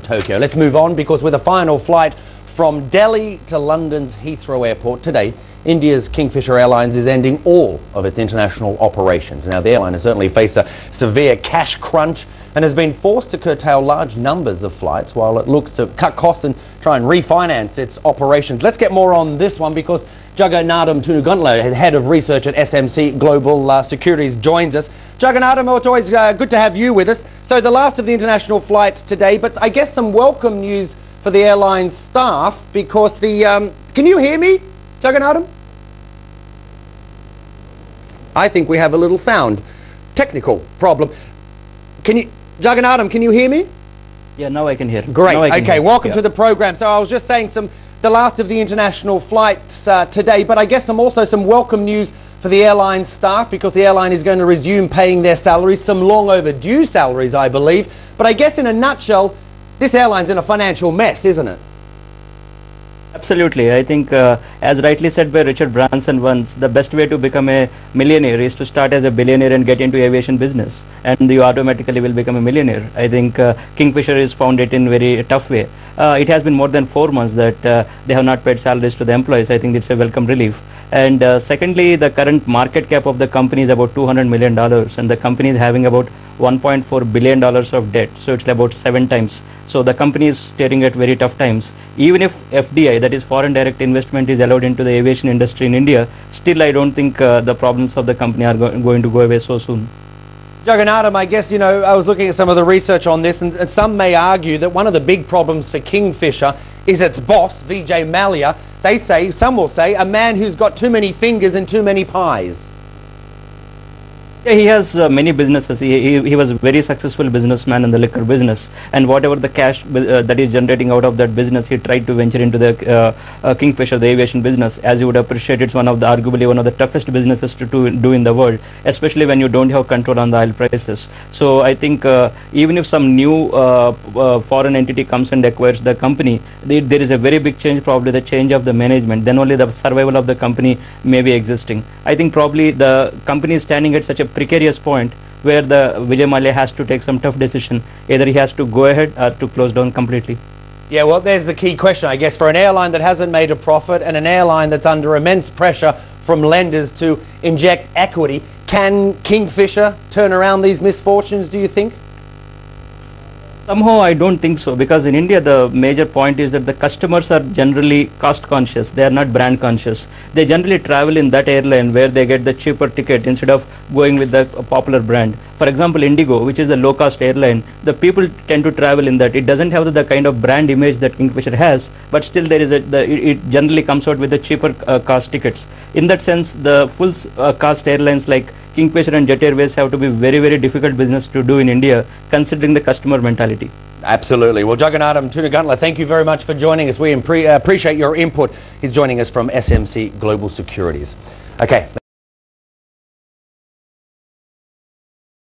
Tokyo. Let's move on, because with a final flight from Delhi to London's Heathrow Airport today, India's Kingfisher Airlines is ending all of its international operations. Now, the airline has certainly faced a severe cash crunch and has been forced to curtail large numbers of flights while it looks to cut costs and try and refinance its operations. Let's get more on this one, because Jagannadham Thunuguntla, head of research at SMC Global Securities, joins us. Jagannadham, it's always good to have you with us. So the last of the international flights today, but I guess some welcome news for the airline's staff, because the... can you hear me, Jagannadham? I think we have a little sound technical problem. Can you, Jagannadham, can you hear me? Yeah, now I can hear. Great. Okay, welcome to the program. So I was just saying the last of the international flights today, but I guess also some welcome news for the airline staff, because the airline is going to resume paying their salaries, some long overdue salaries, I believe. But I guess in a nutshell, this airline's in a financial mess, isn't it? Absolutely. I think, as rightly said by Richard Branson once, the best way to become a millionaire is to start as a billionaire and get into aviation business, and you automatically will become a millionaire. I think Kingfisher is found it in very tough way. It has been more than 4 months that they have not paid salaries to the employees. I think it's a welcome relief. And secondly, the current market cap of the company is about $200 million, and the company is having about $1.4 billion of debt, so it's about 7 times. So the company is staring at very tough times. Even if FDI, that is foreign direct investment, is allowed into the aviation industry in India, still I don't think the problems of the company are going to go away so soon. Jagannadham, I guess, you know, I was looking at some of the research on this, and some may argue that one of the big problems for Kingfisher is its boss, Vijay Mallya. They say, some will say, a man who's got too many fingers and too many pies. Yeah, he has many businesses. He was a very successful businessman in the liquor business, and whatever the cash that is generating out of that business, he tried to venture into the Kingfisher, the aviation business. As you would appreciate, it's arguably one of the toughest businesses to do in the world, especially when you don't have control on the oil prices. So I think even if some new foreign entity comes and acquires the company, there is a very big change, probably the change of the management. Then only the survival of the company may be existing. I think probably the company is standing at such a precarious point where the Vijay Mallya has to take some tough decision. Either he has to go ahead or to close down completely. Yeah, well, there's the key question, I guess, for an airline that hasn't made a profit and an airline that's under immense pressure from lenders to inject equity. Can Kingfisher turn around these misfortunes, do you think? Somehow I don't think so, because in India the major point is that the customers are generally cost conscious. They are not brand conscious. They generally travel in that airline where they get the cheaper ticket instead of going with the popular brand. For example, Indigo, which is a low cost airline, the people tend to travel in that. It doesn't have the kind of brand image that Kingfisher has, but still there is it generally comes out with the cheaper cost tickets. In that sense, the full cost airlines like Kingfisher and Jet Airways have to be very, very difficult business to do in India, considering the customer mentality. Absolutely. Well, Jagannadham Thunuguntla, thank you very much for joining us. We appreciate your input. He's joining us from SMC Global Securities. Okay.